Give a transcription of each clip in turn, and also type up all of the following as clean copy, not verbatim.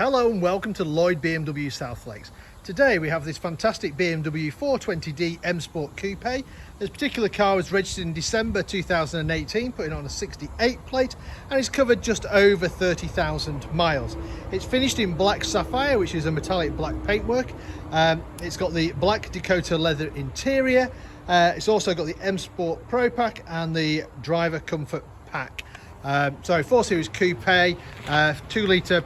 Hello and welcome to Lloyd BMW South Lakes. Today we have this fantastic BMW 420d M Sport Coupe. This particular car was registered in December 2018, putting on a 68 plate, and it's covered just over 30,000 miles. It's finished in Black Sapphire, which is a metallic black paintwork. It's got the Black Dakota Leather interior. It's also got the M Sport Pro Pack and the Driver Comfort Pack. So 4 Series Coupe, 2 litre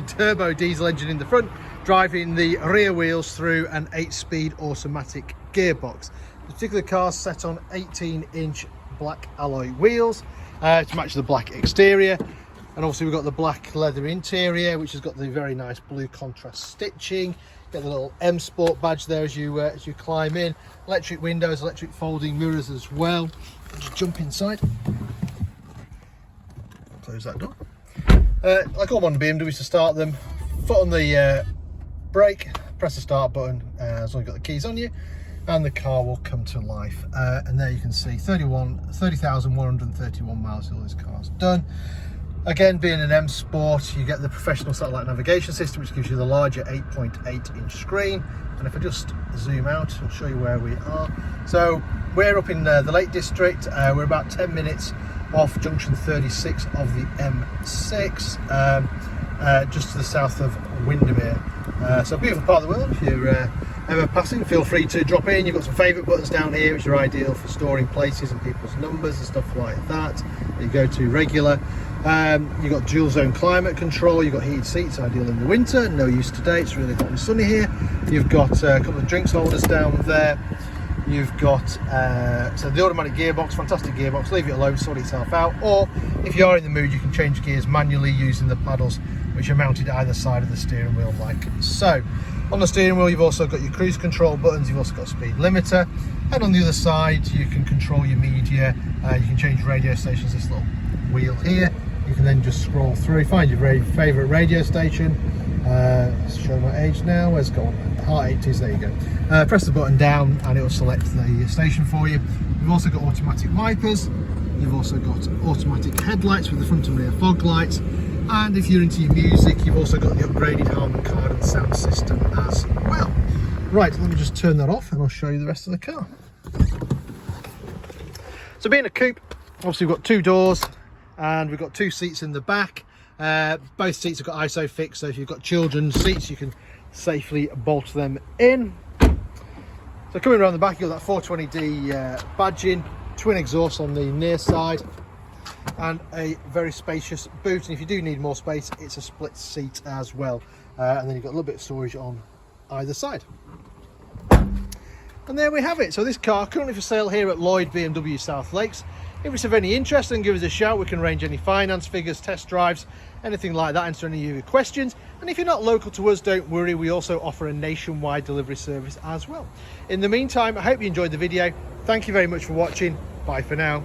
turbo diesel engine in the front, driving the rear wheels through an 8-speed automatic gearbox. The particular car's set on 18-inch black alloy wheels to match the black exterior, and obviously we've got the black leather interior, which has got the very nice blue contrast stitching. Get the little M Sport badge there as you climb in. Electric windows, electric folding mirrors as well. Just jump inside. Close that door. Like all modern BMWs, to start them, foot on the brake, press the start button as long as you've got the keys on you, and the car will come to life. And there you can see 30,131 miles all this car's done. Again, being an M Sport, you get the professional satellite navigation system, which gives you the larger 8.8-inch screen. And if I just zoom out, I'll show you where we are. So we're up in the Lake District. We're about 10 minutes off junction 36 of the M6, just to the south of Windermere. So beautiful part of the world. If you're ever passing, feel free to drop in. You've got some favourite buttons down here, which are ideal for storing places and people's numbers and stuff like that. You go to regular. You've got dual zone climate control. You've got heated seats, ideal in the winter. No use today, it's really hot and sunny here. You've got a couple of drinks holders down there. You've got so the automatic gearbox, fantastic gearbox. Leave it alone, sort itself out. Or if you are in the mood, you can change gears manually using the paddles, which are mounted either side of the steering wheel, like so. On the steering wheel, you've also got your cruise control buttons. You've also got a speed limiter, and on the other side, you can control your media. You can change radio stations. This little wheel here. You can then just scroll through, find your very favourite radio station. Show my age now. Where's it gone? Heart 80s. There you go. Press the button down and it will select the station for you. You've also got automatic wipers. You've also got automatic headlights with the front and rear fog lights. And if you're into your music, you've also got the upgraded Harman kardon sound system as well. Right, let me just turn that off and I'll show you the rest of the car. So being a coupe, obviously we've got 2 doors and we've got 2 seats in the back. Both seats have got ISOFIX, so if you've got children's seats, you can safely bolt them in. So coming around the back, you've got that 420D badging, twin exhaust on the near side, and a very spacious boot. And if you do need more space, it's a split seat as well. And then you've got a little bit of storage on either side. And there we have it. So this car currently for sale here at Lloyd BMW South Lakes. If it's of any interest, then give us a shout. We can arrange any finance figures, test drives, anything like that, answer any of your questions. And if you're not local to us, don't worry, we also offer a nationwide delivery service as well. In the meantime, I hope you enjoyed the video. Thank you very much for watching. Bye for now.